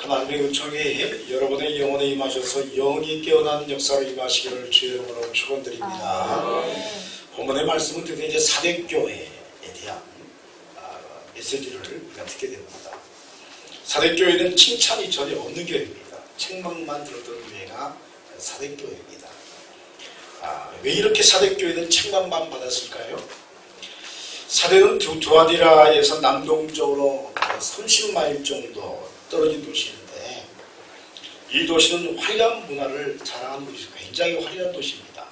하나님의 은총이 여러분의 영혼에 임하셔서 영원히 깨어나는 역사로 임하시기를 주의 이름으로 축원드립니다. 본문의 말씀은 드디어 이제 사대교회에 대한 메시지를 우리가 듣게 됩니다. 사대교회는 칭찬이 전혀 없는 교회입니다. 책망만 들었던 교회가 사대교회입니다. 왜 이렇게 사대교회는 책망만 받았을까요? 사대는 두아디라에서 남동쪽으로 30마일 정도 떨어진 도시인데, 이 도시는 화려한 문화를 자랑하는 도시입니다. 굉장히 화려한 도시입니다.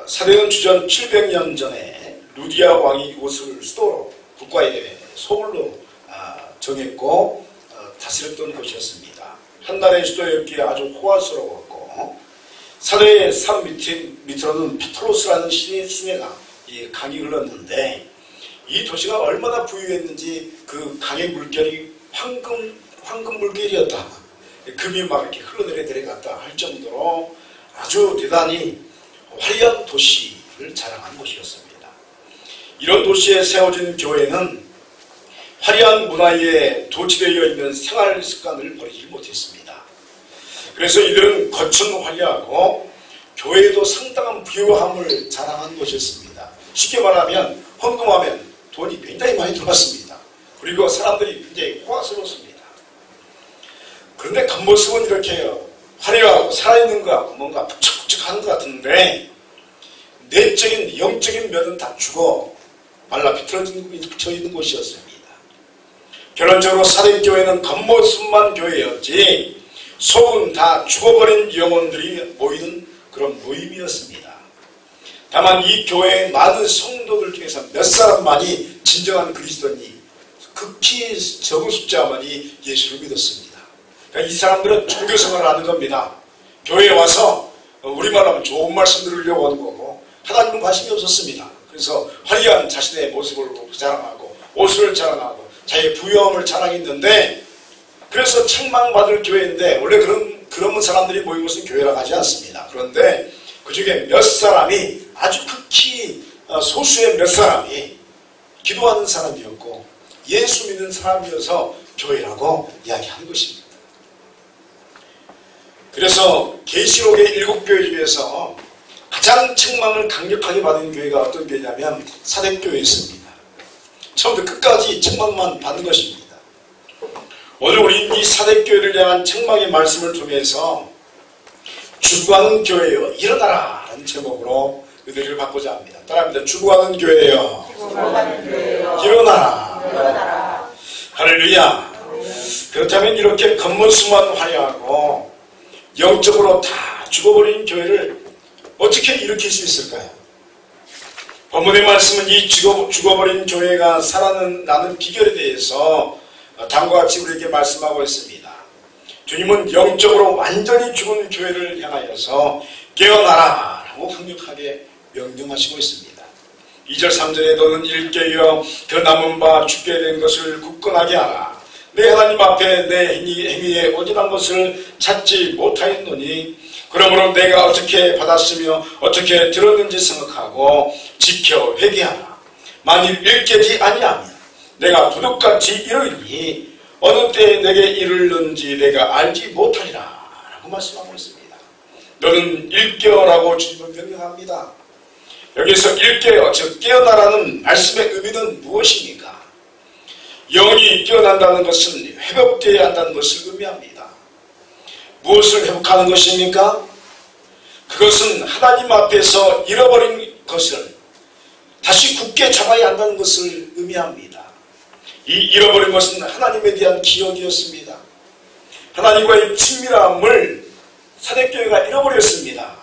사대는 주전 700년 전에 루디아 왕이 이곳을 수도로, 국가의 소울로 정했고 다스렸던 곳이었습니다. 한나라의 수도였기에 아주 호화스러웠고, 사대의 산 밑으로는 페트로스라는 신의 수매가 강이 흘렀는데, 이 도시가 얼마나 부유했는지 그 강의 물결이 황금 물결이었다. 금이 막 이렇게 흘러내려 내려갔다 할 정도로 아주 대단히 화려한 도시를 자랑한 곳이었습니다. 이런 도시에 세워진 교회는 화려한 문화에 도취되어 있는 생활 습관을 버리지 못했습니다. 그래서 이들은 겉은 화려하고 교회에도 상당한 부유함을 자랑한 곳이었습니다. 쉽게 말하면 헌금하면 돈이 굉장히 많이 들어갔습니다. 그리고 사람들이 굉장히 호화스럽습니다. 그런데 겉모습은 이렇게 화려하고 살아있는 것 같고 뭔가 북적북적하는 것 같은데, 내적인 영적인 면은 다 죽어 말라 비틀어져 있는 곳이었습니다. 결론적으로 사대교회는 겉모습만 교회였지 속은 다 죽어버린 영혼들이 모이는 그런 모임이었습니다. 다만 이 교회의 많은 성도들 중에서 몇 사람만이 진정한 그리스도인이, 극히 적은 숫자만이 예수를 믿었습니다. 그러니까 이 사람들은 종교생활을 하는 겁니다. 교회에 와서 우리말 하면 좋은 말씀 들으려고 하는 거고, 하나님은 관심이 없었습니다. 그래서 화려한 자신의 모습을 자랑하고 옷을 자랑하고 자기의 부유함을 자랑했는데, 그래서 책망받을 교회인데, 원래 그런 사람들이 모인 것은 교회라고 하지 않습니다. 그런데 그 중에 몇 사람이, 아주 극히 소수의 몇 사람이 기도하는 사람이었고 예수 믿는 사람이어서 교회라고 이야기하는 것입니다. 그래서 계시록의 7교회 중에서 가장 책망을 강력하게 받은 교회가 어떤 교회냐면 사대교회였습니다. 처음부터 끝까지 책망만 받는 것입니다. 오늘 우리는 이 사대교회를 향한 책망의 말씀을 통해서 죽어가는 교회여 일어나라 라는 제목으로 의뢰를 받고자 합니다. 따라합니다. 죽어가는 교회여 일어나라. 할렐루야. 그렇다면 이렇게 겉모습만 화려하고 영적으로 다 죽어버린 교회를 어떻게 일으킬 수 있을까요? 본문의 말씀은 이 죽어버린 교회가 살아나는 비결에 대해서 다음과 같이 우리에게 말씀하고 있습니다. 주님은 영적으로 완전히 죽은 교회를 향하여서 깨어나라 라고 강력하게 명령하시고 있습니다. 2절 3절에 너는 일깨어 그 남은 바 죽게 된 것을 굳건하게 하라. 내 하나님 앞에 내 행위에 온전한 것을 찾지 못하였노니 그러므로 내가 어떻게 받았으며 어떻게 들었는지 생각하고 지켜 회개하라. 만일 일깨지 아니하면 내가 도둑같이 이르리니 어느 때 내게 이르는지 내가 알지 못하리라 라고 말씀하고 있습니다. 너는 일깨어라고 주님은 명령합니다. 여기서 일깨어, 즉 깨어나라는 말씀의 의미는 무엇입니까? 영이 깨어난다는 것은 회복되어야 한다는 것을 의미합니다. 무엇을 회복하는 것입니까? 그것은 하나님 앞에서 잃어버린 것을 다시 굳게 잡아야 한다는 것을 의미합니다. 이 잃어버린 것은 하나님에 대한 기억이었습니다. 하나님과의 친밀함을 사대교회가 잃어버렸습니다.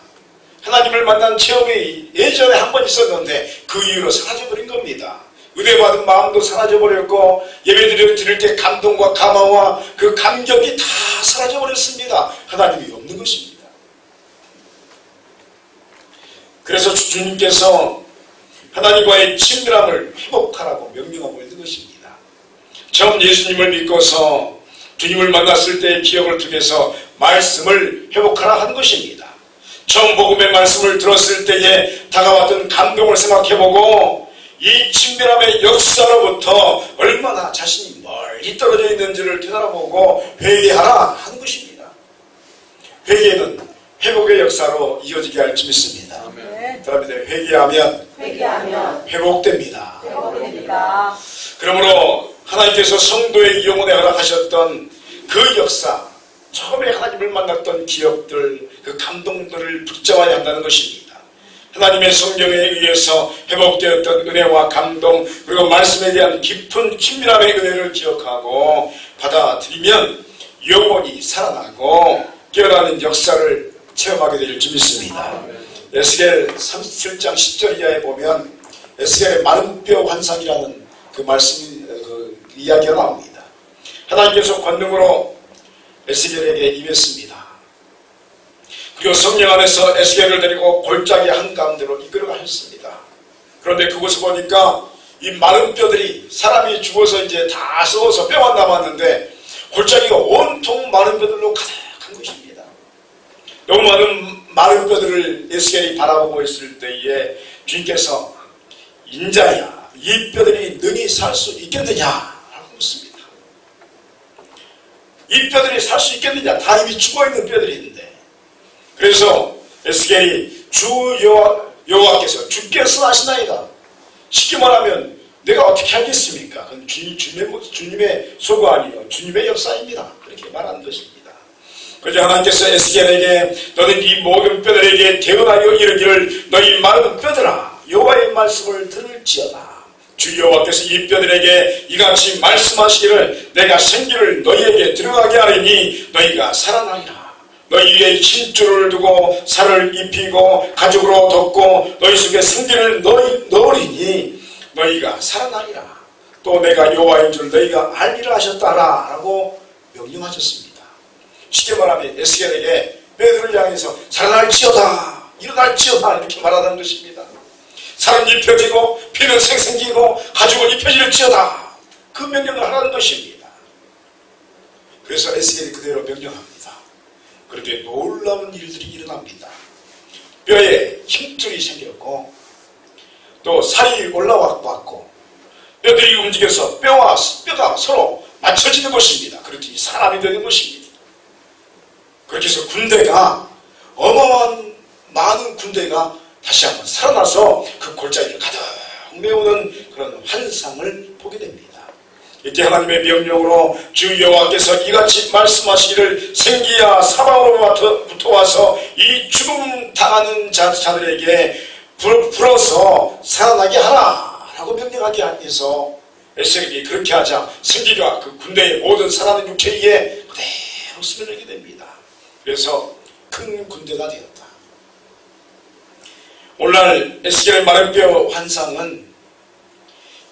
하나님을 만난 체험이 예전에 한 번 있었는데 그 이후로 사라져버린 겁니다. 은혜받은 마음도 사라져버렸고 예배 드릴 때 감동과 감화와 그 감격이 다 사라져버렸습니다. 하나님이 없는 것입니다. 그래서 주님께서 하나님과의 친밀함을 회복하라고 명령하고 있는 것입니다. 처음 예수님을 믿고서 주님을 만났을 때의 기억을 통해서 말씀을 회복하라 한 것입니다. 처음 복음의 말씀을 들었을 때에 다가왔던 감동을 생각해보고 이 친밀함의 역사로부터 얼마나 자신이 멀리 떨어져 있는지를 되돌아보고 회개하라 하는 것입니다. 회개는 회복의 역사로 이어지게 할지 믿습니다. 그러면 회개하면 회복됩니다. 그러므로 하나님께서 성도의 영혼에 허락하셨던 그 역사, 처음에 하나님을 만났던 기억들, 그 감동들을 붙잡아야 한다는 것입니다. 하나님의 성경에 의해서 회복되었던 은혜와 감동, 그리고 말씀에 대한 깊은 친밀함의 은혜를 기억하고 받아들이면 영혼이 살아나고 깨어나는 역사를 체험하게 될지 믿습니다. 에스겔 37장 10절 이하에 보면 에스겔의 마른 뼈 환상이라는 그 말씀, 그 이야기가 나옵니다. 하나님께서 권능으로 에스겔에게 임했습니다. 그리고 성령 안에서 에스겔을 데리고 골짜기 한가운데로 이끌어가 했습니다. 그런데 그곳을 보니까 이 마른 뼈들이 사람이 죽어서 이제 다 썩어서 뼈만 남았는데 골짜기가 온통 마른 뼈들로 가득한 것입니다. 너무 많은 마른 뼈들을 에스겔이 바라보고 있을 때에 주님께서 인자야, 이 뼈들이 능히 살 수 있겠느냐 라고 묻습니다. 이 뼈들이 살 수 있겠느냐? 다 이미 죽어있는 뼈들이 있는데. 그래서 에스겔이 주 여호와께서 주께서 하시나이다. 쉽게 말하면 내가 어떻게 하겠습니까? 그건 주님의 소가 아니요 주님의 역사입니다. 그렇게 말하는 것입니다. 그래서 하나님께서 에스겔에게 너는 이 모든 뼈들에게 대언하여 이르기를 너희 마른 뼈들아 여호와의 말씀을 들을지어다. 주 여호와께서 이 뼈들에게 이같이 말씀하시기를 내가 생기를 너희에게 들어가게 하리니 너희가 살아나리라. 너희 위에 힘줄을 두고 살을 입히고 가죽으로 덮고 너희 속에 생기를 넣으리니 너희가 살아나리라. 또 내가 여호와인 줄 너희가 알리라 하셨다라 라고 명령하셨습니다. 쉽게 말하면 에스겔에게 뼈들을 향해서 살아날지어다, 일어날지어다 이렇게 말하는 것입니다. 살은 입혀지고 피는 생기고 가죽은 입혀질지어다, 그 명령을 하라는 것입니다. 그래서 에스겔이 그대로 명령합니다. 그런데 놀라운 일들이 일어납니다. 뼈에 힘줄이 생겼고 또 살이 올라왔고 뼈들이 움직여서 뼈와 뼈가 서로 맞춰지는 것입니다. 그렇더니 사람이 되는 것입니다. 그렇게 해서 군대가, 어마어마한 많은 군대가 다시 한번 살아나서 그 골짜기를 가득 메우는 그런 환상을 보게 됩니다. 이때 하나님의 명령으로 주 여호와께서 이같이 말씀하시기를 생기야 사방으로부터 와서 이 죽음 당하는 자들에게 불어서 살아나게 하라 라고 명령하게 해서 에스겔이 그렇게 하자 생기가 그 군대의 모든 살아있는 육체 위에 그대로 스며들게 됩니다. 그래서 큰 군대가 되었다. 오늘날 에스겔의 마른 뼈 환상은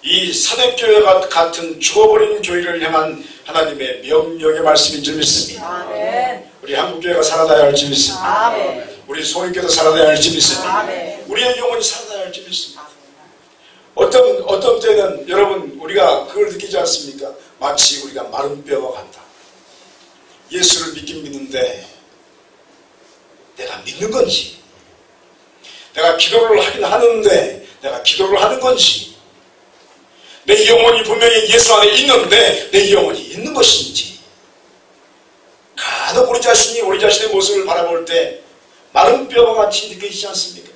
이 사대교회와 같은 죽어버린 교회를 향한 하나님의 명령의 말씀인 줄 믿습니다. 아멘. 우리 한국교회가 살아나야 할 줄 믿습니다. 아멘. 우리 소림교회도 살아나야 할 줄 믿습니다. 아멘. 우리의 영혼이 살아나야 할 줄 믿습니다. 어떤 때는 여러분 우리가 그걸 느끼지 않습니까? 마치 우리가 마른 뼈와 같다. 예수를 믿긴 믿는데 내가 믿는 건지, 내가 기도를 하긴 하는데 내가 기도를 하는 건지, 내 영혼이 분명히 예수 안에 있는데 내 영혼이 있는 것인지, 간혹 우리 자신의 모습을 바라볼 때 마른 뼈와 같이 느껴지지 않습니까?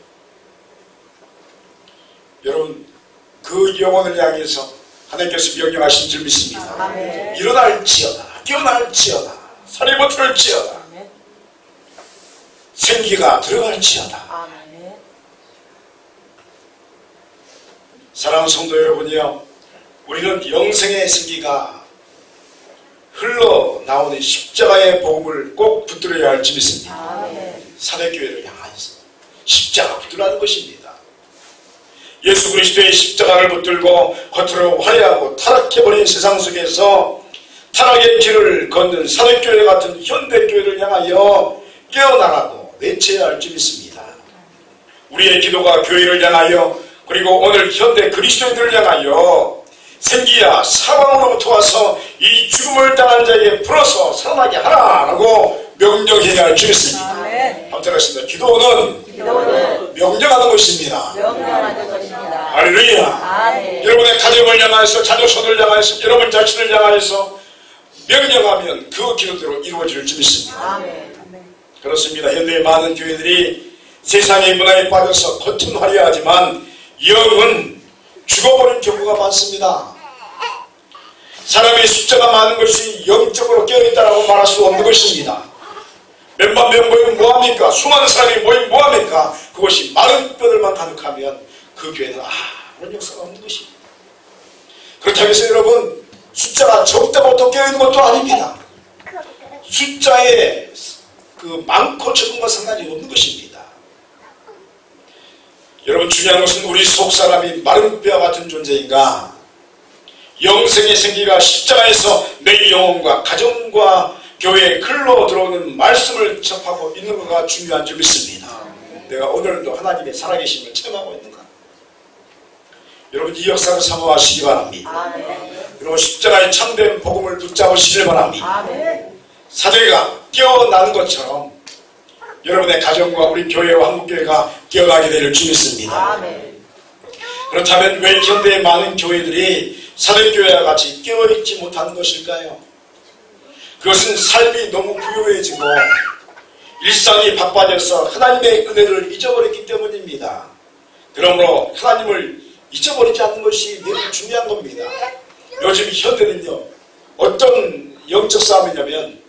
여러분, 그 영혼을 향해서 하나님께서 명령하신 줄 믿습니다. 아멘. 일어날지어다, 깨어날지어다, 살이 버틀지어다, 생기가 들어갈지어다. 아멘. 사랑하는 성도 여러분이요, 우리는 영생의 생기가 흘러나오는 십자가의 복음을 꼭 붙들어야 할지 믿습니다. 아멘. 사대교회를 향해서 십자가 붙들라는 것입니다. 예수 그리스도의 십자가를 붙들고 겉으로 화려하고 타락해버린 세상 속에서 타락의 길을 걷는 사대교회 같은 현대교회를 향하여 깨어나라고 외쳐야 할지 믿습니다. 우리의 기도가 교회를 향하여, 그리고 오늘 현대 그리스도인들을 향하여 생기야 사방으로부터 와서 이 죽음을 당한 자에게 불어서 살아나게 하라라고 명령해야 할 줄 믿습니다. 아멘. 아무튼 하십니다. 기도는 명령하는 것입니다. 명령하는 것입니다. 할렐루야. 여러분의 가정을 향하여서, 자녀손을 향하여서, 여러분 자신을 향하여서 명령하면 그 기도대로 이루어질 줄 믿습니다. 그렇습니다. 현대의 많은 교회들이 세상의 문화에 빠져서 겉은 화려하지만 영은 죽어버린 경우가 많습니다. 사람의 숫자가 많은 것이 영적으로 깨어있다라고 말할 수 없는 것입니다. 몇만 명 모이면 뭐합니까? 수많은 사람이 모이면 뭐합니까? 그것이 마른 뼈들만 가득하면 그 교회는 아무런 역사가 없는 것입니다. 그렇다고 해서 여러분, 숫자가 적다고 또 깨어있는 것도 아닙니다. 숫자에 그 많고 적은과 상관이 없는 것입니다. 여러분, 중요한 것은 우리 속 사람이 마른 뼈와 같은 존재인가, 영생의 생기가 십자가에서 내 영혼과 가정과 교회에 글로 들어오는 말씀을 접하고 있는 것가 중요한 줄 믿습니다. 내가 오늘도 하나님의 살아계심을 체험하고 있는가? 여러분, 이 역사를 사모하시기 바랍니다. 여러분, 십자가의 참된 복음을 붙잡으시길 바랍니다. 사도가 깨어나는 것처럼 여러분의 가정과 우리 교회와 한국교회가 깨어나게 될 줄 믿습니다. 그렇다면 왜 현대의 많은 교회들이 사도교회와 같이 깨어있지 못하는 것일까요? 그것은 삶이 너무 부유해지고 일상이 바빠져서 하나님의 은혜를 잊어버렸기 때문입니다. 그러므로 하나님을 잊어버리지 않는 것이 매우 중요한 겁니다. 요즘 현대는요, 어떤 영적 싸움이냐면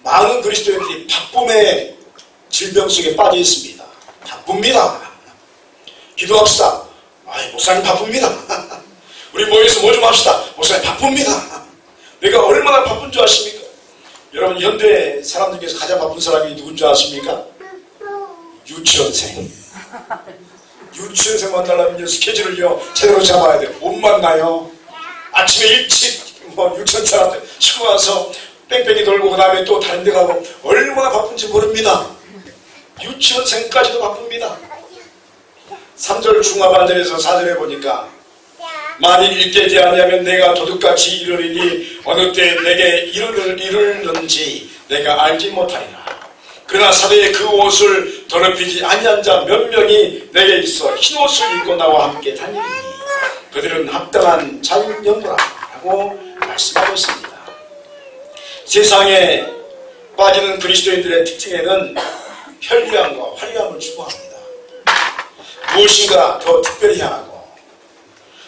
많은 그리스도인들이 바쁨의 질병 속에 빠져 있습니다. 바쁩니다. 기도합시다. 목사님 바쁩니다. 우리 모여서 뭐 좀 합시다. 목사님 바쁩니다. 내가 얼마나 바쁜 줄 아십니까? 여러분, 현대 사람들 중에서 가장 바쁜 사람이 누군 줄 아십니까? 유치원생. 유치원생 만나려면 스케줄을요 제대로 잡아야 돼요. 못 만나요. 아침에 일찍 유치원생한테 쉬고 와서 뺑뺑이 돌고 그 다음에 또 다른 데 가고 얼마나 바쁜지 모릅니다. 유치원생까지도 바쁩니다. 3절 중하반절에서 4절에 보니까 만일 일깨지 아니하면 내가 도둑같이 이르리니 어느 때 내게 이르는지 내가 알지 못하리라. 그러나 사대에 그 옷을 더럽히지 아니한 자 몇 명이 내게 있어 흰 옷을 입고 나와 함께 다니니 그들은 합당한 자연연구라 라고 말씀하고 있습니다. 세상에 빠지는 그리스도인들의 특징에는 편리함과 화려함을 추구합니다. 무엇인가 더 특별히 향하고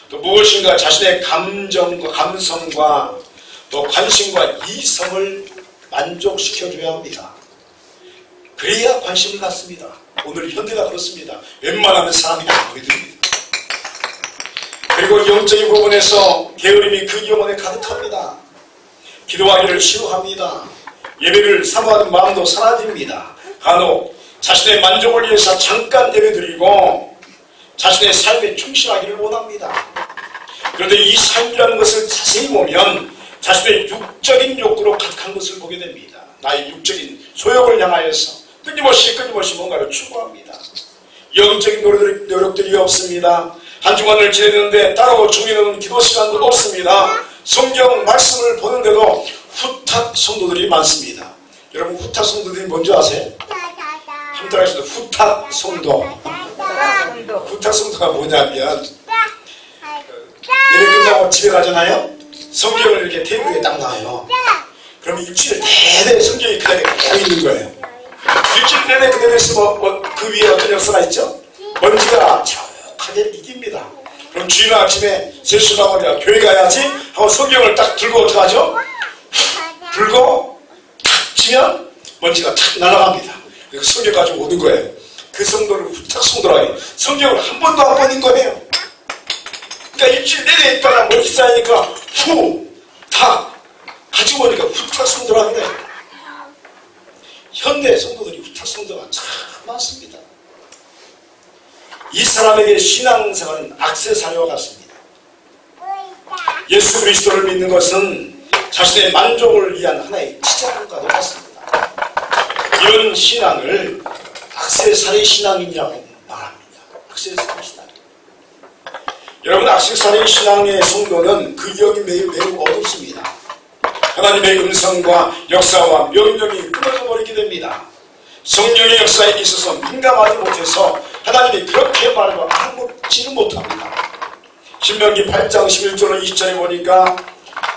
또 무엇인가 자신의 감정과 감성과 또 관심과 이성을 만족시켜줘야 합니다. 그래야 관심을 갖습니다. 오늘 현대가 그렇습니다. 웬만하면 사람이 안 보게 됩니다. 그리고 영적인 부분에서 게으름이 그 영혼에 가득합니다. 기도하기를 싫어합니다. 예배를 사모하는 마음도 사라집니다. 간혹 자신의 만족을 위해서 잠깐 예배드리고 자신의 삶에 충실하기를 원합니다. 그런데 이 삶이라는 것을 자세히 보면 자신의 육적인 욕구로 가득한 것을 보게 됩니다. 나의 육적인 소욕을 향하여서 끊임없이 뭔가를 추구합니다. 영적인 노력들이 없습니다. 한 주간을 지내는데 따로 중요한 기도 시간도 없습니다. 성경 말씀을 보는데도 후탁 성도들이 많습니다. 여러분, 후탁 성도들이 뭔지 아세요? 한번 따라하시죠. 후탁 성도. 후탁 성도가 뭐냐면 예배 끝나고 집에 가잖아요. 성경을 이렇게 테이블에 딱 놔요. 그러면 일주일 내내 성경이 그 자리에 꼭 있는 거예요. 일주일 내내 그 자리에 있으면 그 위에 어떤 역사가 있죠? 먼지가 자욱하게 이깁니다. 그럼 주일 아침에 세수하고 교회 가야지 하고 성경을 딱 들고 어떡하죠? 불고 탁 치면 먼지가 탁 날아갑니다. 성경 가지고 오는 거예요. 그 성도를 후탁 성도라고 해요. 성경을 한 번도 안 보는 거예요. 그러니까 일주일 내내 있다가 먼지 쌓이니까 후탁 가지고 오니까 후탁 성도라고 해요. 현대 성도들이 후탁 성도가 참 많습니다. 이 사람에게 신앙생활은 액세서리와 같습니다. 예수 그리스도를 믿는 것은 자신의 만족을 위한 하나의 치장과도 같습니다. 이런 신앙을 액세서리 신앙이라고 말합니다. 액세서리 신앙. 여러분, 액세서리 신앙의 성도는 그 영이 매우 어둡습니다. 하나님의 음성과 역사와 명령이 끊어져 버리게 됩니다. 성령의 역사에 있어서 민감하지 못해서 하나님이 그렇게 말하고 아무지는 못합니다. 신명기 8장 11절로 20절에 보니까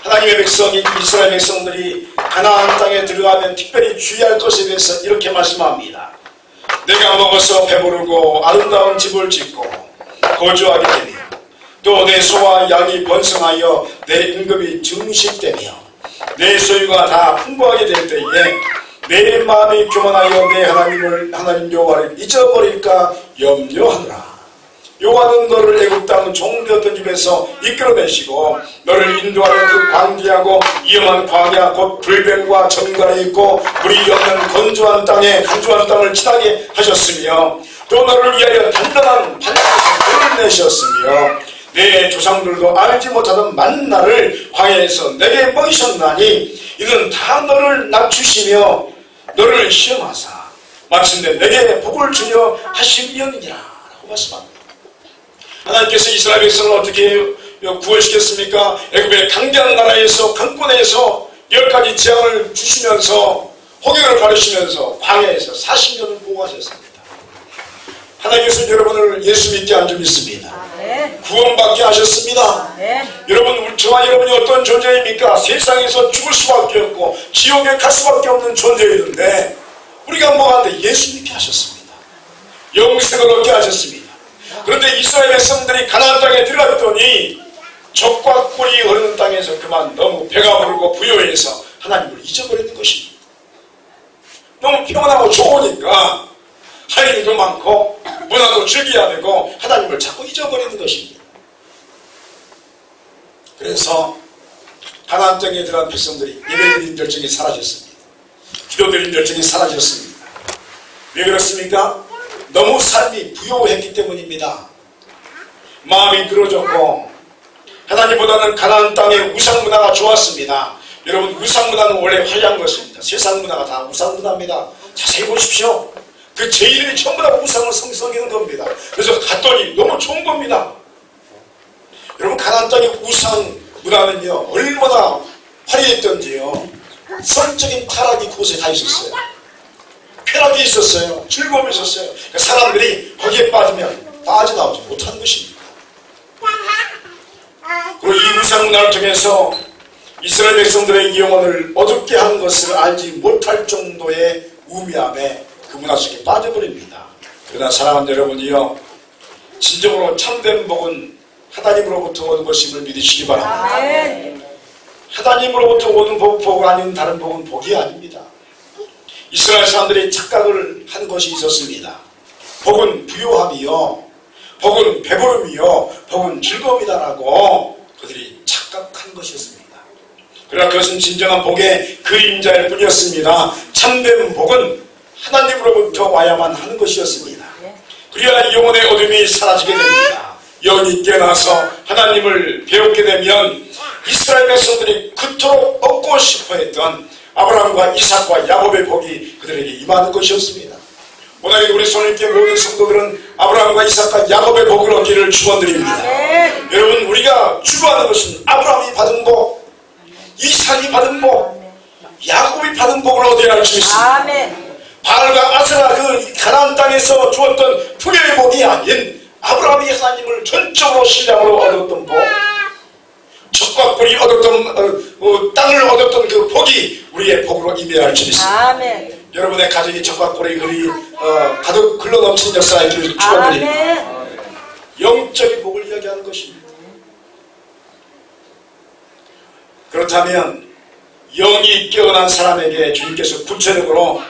하나님의 백성이 이스라엘 백성들이 가나안 땅에 들어가면 특별히 주의할 것에 대해서 이렇게 말씀합니다. 내가 먹어서 배부르고 아름다운 집을 짓고 거주하게 되며 또 내 소와 양이 번성하여 내 임금이 증식되며 내 소유가 다 풍부하게 될 때에 내 마음이 교만하여 내 하나님 여호와를 잊어버릴까 염려하노라. 여호와는 너를 애굽 땅 종되었던 집에서 이끌어내시고 너를 인도하는 그 광기하고 위험한 광야 곧 불뱀과 정갈이 있고 물이 없는 건조한 땅을 지나게 하셨으며 또 너를 위하여 단단한 반석을 내셨으며 내 조상들도 알지 못하던 만나를 광야에서 내게 먹이셨나니 이는 다 너를 낮추시며 너를 시험하사 마침내 내게 복을 주려 하심이었느니라 라고 말씀합니다. 하나님께서 이스라엘 백성을 어떻게 구원시켰습니까? 애굽의 강대한 나라에서 강권에서 10가지 재앙을 주시면서 홍해를 가르치면서 광야에서 40년을 보호하셨습니다. 하나님께서 여러분을 예수 믿게 안 좀 믿습니다. 구원받게 하셨습니다. 여러분, 저와 여러분이 어떤 존재입니까? 세상에서 죽을 수밖에 없고 지옥에 갈 수밖에 없는 존재였는데 우리가 뭐가 돼? 예수 믿게 하셨습니다. 영생을 얻게 하셨습니다. 그런데 이스라엘 백성들이 가나안 땅에 들어갔더니 적과 꿀이 흐르는 땅에서 그만 너무 배가 부르고 부요해서 하나님을 잊어버리는 것입니다. 너무 평안하고 좋으니까 할 일도 많고 문화도 즐겨야 되고 하나님을 자꾸 잊어버리는 것입니다. 그래서 가나안 땅에 들어간 백성들이 예배드린 열정이 사라졌습니다. 기도드린 열정이 사라졌습니다. 왜 그렇습니까? 너무 삶이 부요했기 때문입니다. 마음이 늘어졌고 하나님보다는 가나안 땅의 우상문화가 좋았습니다. 여러분, 우상문화는 원래 화려한 것입니다. 세상 문화가 다 우상문화입니다. 자세히 보십시오. 그 제일이 전부 다 우상을 성성하는 겁니다. 그래서 갔더니 너무 좋은 겁니다. 여러분, 가나안 땅의 우상문화는요 얼마나 화려했던지요 성적인 타락이 그곳에 다 있었어요. 쾌락이 있었어요. 즐거움이 있었어요. 그러니까 사람들이 거기에 빠지면 빠져나오지 못하는 것입니다. 그리고 이 우상문화를 통해서 이스라엘 백성들의 영혼을 어둡게 하는 것을 알지 못할 정도의 우미함에 그 문화 속에 빠져버립니다. 그러나 사랑하는 여러분이요, 진정으로 참된 복은 하나님으로부터 오는 것임을 믿으시기 바랍니다. 하나님으로부터 오는 복은 아닌 다른 복은 복이 아닙니다. 이스라엘 사람들이 착각을 한 것이 있었습니다. 복은 부요함이요, 복은 배부름이요, 복은 즐거움이다라고 그들이 착각한 것이었습니다. 그러나 그것은 진정한 복의 그림자일 뿐이었습니다. 참된 복은 하나님으로부터 와야만 하는 것이었습니다. 그래야 영혼의 어둠이 사라지게 됩니다. 영이 깨어나서 하나님을 배우게 되면 이스라엘 백성들이 그토록 얻고 싶어했던 아브라함과 이삭과 야곱의 복이 그들에게 임하는 것이었습니다. 오늘 우리 손님께 모든 성도들은 아브라함과 이삭과 야곱의 복을 얻기를 축원드립니다. 여러분, 우리가 추구하는 것은 아브라함이 받은 복, 이삭이 받은 복, 야곱이 받은 복을 얻어야 할 수 있습니다. 바알과 아세라 그 가나안 땅에서 주었던 풍요의 복이 아닌 아브라함이 하나님을 전적으로 신앙으로 얻었던 복, 적과 꿀이 얻었던 땅을 얻었던 그 복이 우리의 복으로 임해야 할 줄 믿습니다. 여러분의 가정이 적과 꿀이 가득 흘러넘치는 역사가 있기를 축원드립니다. 영적인 복을 이야기하는 것입니다. 그렇다면 영이 깨어난 사람에게 주님께서 구체적으로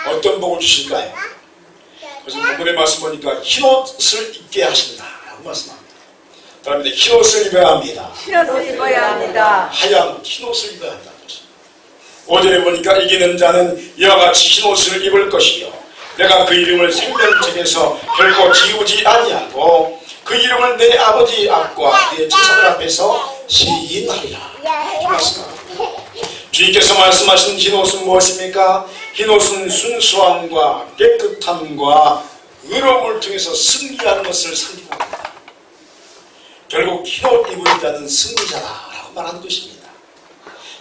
어떤 복을 주실까요? 그래서 본문의 말씀 보니까 흰옷을 입게 하신다라고 말씀합니다. 그런데 흰옷을 입어야 합니다. 흰옷을 입어야 합니다. 하얀 흰옷을 입어야 한다는 것입니다. 5절에 보니까 이기는 자는 이와 같이 흰옷을 입을 것이요 내가 그 이름을 생명책에서 결코 지우지 아니하고 그 이름을 내 아버지 앞과 그의 제사들 앞에서 시인하리라. 이 말씀합니다. 주님께서 말씀하신 흰옷은 무엇입니까? 흰옷은 순수함과 깨끗함과 의로움을 통해서 승리하는 것을 상징합니다. 결국 흰옷 입은 자는 승리자라고 말하는 것입니다.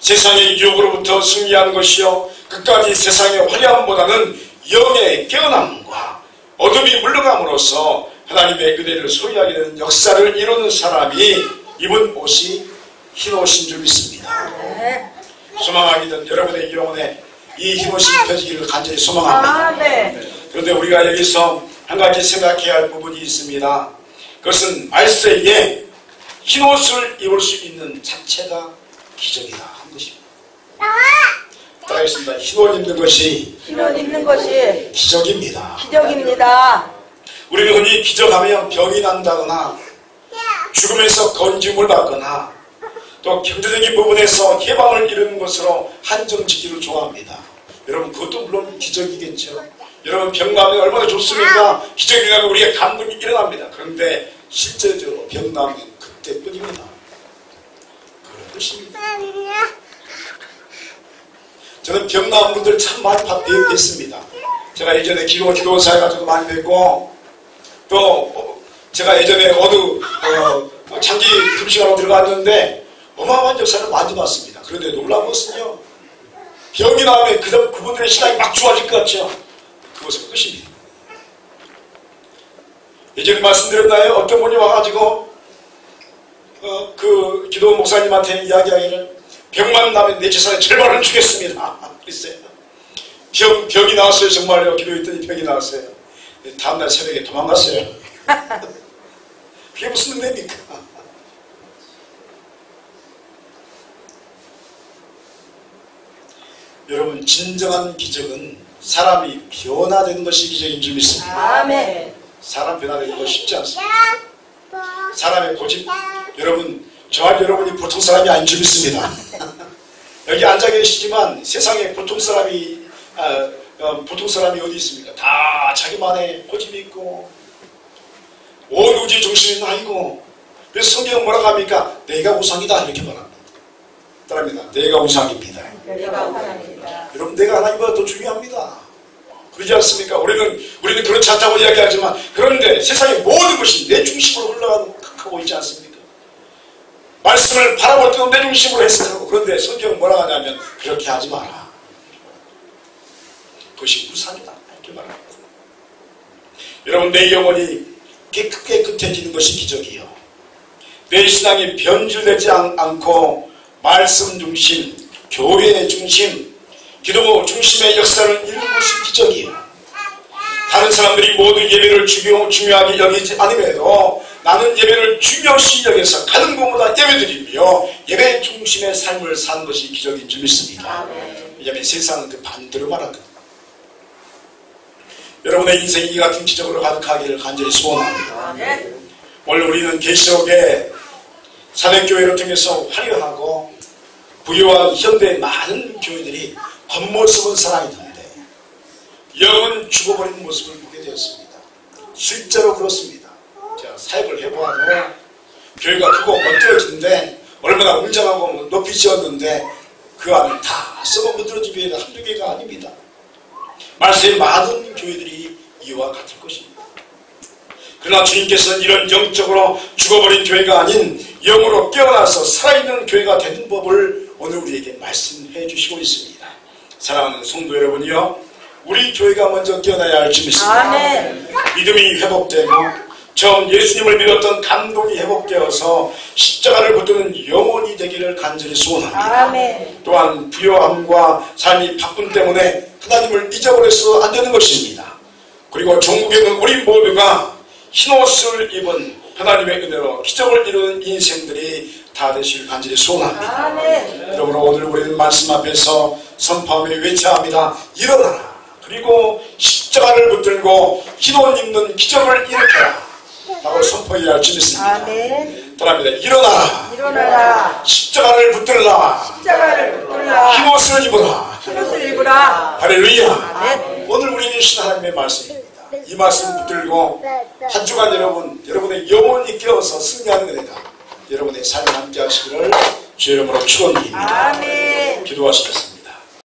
세상의 유혹으로부터 승리하는 것이요 끝까지 세상의 화려함보다는 영의 깨어남과 어둠이 물러감으로써 하나님의 은혜를 소유하게 되는 역사를 이루는 사람이 입은 옷이 흰 옷인 줄 믿습니다. 소망하기는 여러분의 영혼에 이 흰 옷이 펴지기를 간절히 소망합니다. 그런데 우리가 여기서 한 가지 생각해야 할 부분이 있습니다. 그것은 말세에 흰 옷을 입을 수 있는 자체가 기적이다 한 것입니다. 따라하겠습니다. 흰 옷 입는 것이 기적입니다. 기적입니다. 우리는 흔히 기적하면 병이 난다거나 죽음에서 건짐을 받거나 또 경제적인 부분에서 해방을 이루는 것으로 한정지기를 좋아합니다. 여러분 그것도 물론 기적이겠죠. 여러분 병 나면 얼마나 좋습니까? 기적이 나면 우리의 감동이 일어납니다. 그런데 실제적으로 병 나면 그때뿐입니다. 그런 것입니다. 저는 병 나은 분들 참 많이 뵀습니다. 제가 예전에 기도사에 가서도 많이 뵙고 또 제가 예전에 어느 장기 금식하러 들어갔는데 어마어마한 역사를 많이 봤습니다. 그런데 놀라운 것은요, 병이 나오면 그분들의 신앙이 막 좋아질 것 같죠. 그것은 끝입니다. 예전에 말씀드렸나요? 어떤 분이 와가지고 그 기도 목사님한테 이야기하기를 병만 나면 내 재산의 절반을 주겠습니다. 그랬어요. 병이 나왔어요. 정말요. 기도했더니 병이 나왔어요. 다음날 새벽에 도망갔어요. 그게 무슨 은혜입니까? 여러분 진정한 기적은 사람이 변화되는 것이 기적인 줄 믿습니다. 아멘. 사람 변화되는 거 쉽지 않습니다. 사람의 고집, 여러분 저와 여러분이 보통 사람이 아닌 줄 믿습니다. 여기 앉아 계시지만 세상에 보통 사람이 어디 있습니까? 다 자기만의 고집이 있고 온 우주의 중심이 나이고, 그래서 성경은 뭐라고 합니까? 내가 우상이다 이렇게 말합니다. 따라합니다. 내가 우상입니다. 내가 우상입니다. 여러분 내가 하나님보다 더 중요합니다. 그러지 않습니까? 우리는 그렇지 않다고 이야기하지만, 그런데 세상의 모든 것이 내 중심으로 흘러가고 있지 않습니까? 말씀을 바라볼 때도 내 중심으로 해석하고, 그런데 성경은 뭐라고 하냐면 그렇게 하지 마라. 그것이 우상이다 이렇게 말합니다. 여러분 내 영혼이 깨끗해지는 것이 기적이요, 내 신앙이 변질되지 않고 말씀 중심, 교회 중심, 기도 중심의 역사를 이루는 것이 기적이에요. 다른 사람들이 모두 예배를 중요하게 여기지 않음에도 나는 예배를 중요시 여겨서 가는 곳마다 예배드리며 예배 중심의 삶을 사는 것이 기적인 줄 믿습니다. 왜냐하면 세상은 그 반대로 말하거든요. 여러분의 인생이 이 같은 기적으로 가득하기를 간절히 소원합니다. 오늘 우리는 계시록의 사대교회를 통해서 화려하고 부유한 현대의 많은 교회들이 겉모습은 살아있는데 영은 죽어버리는 모습을 보게 되었습니다. 실제로 그렇습니다. 제가 사역을 해보아도 교회가 크고 멋들어지는데 얼마나 웅장하고 높이 지었는데 그 안을 다 썩어 무드러진 교회가 한두 개가 아닙니다. 말세의 많은 교회들이 이와 같을 것입니다. 그러나 주님께서는 이런 영적으로 죽어버린 교회가 아닌 영으로 깨어나서 살아있는 교회가 되는 법을 오늘 우리에게 말씀해 주시고 있습니다. 사랑하는 성도 여러분이요, 우리 교회가 먼저 깨어나야 할 줄 믿습니다. 아멘. 믿음이 회복되고 처음 예수님을 믿었던 감동이 회복되어서 십자가를 붙드는 영혼이 되기를 간절히 소원합니다. 아멘. 또한 부요함과 삶이 바쁨 때문에 하나님을 잊어버려서 안 되는 것입니다. 그리고 종국에는 우리 모두가 흰옷을 입은 하나님의 은혜로 기적을 이루는 인생들이 다 되시길 간절히 소원합니다. 아멘. 그러므로 오늘 우리는 말씀 앞에서 선포하며 외쳐야 합니다. 일어나라. 그리고 십자가를 붙들고 흰옷 입는 기적을 일으켜라 라고 선포해야 할 줄 믿습니다. 아멘. 따라합니다. 일어나라. 일어나라. 십자가를 붙들라. 십자가를 붙들라. 흰옷을 입어라. 흰옷을 입으라. 할렐루야. 아멘. 오늘 우리는 주신 하나님의 말씀입니다. 이 말씀 붙들고 한 주간 여러분의 영혼이 깨어서 승리하는 은혜가 여러분의 삶에 함께 하시기를 주의 이름으로 축원드립니다. 아멘. 기도하시겠습니다.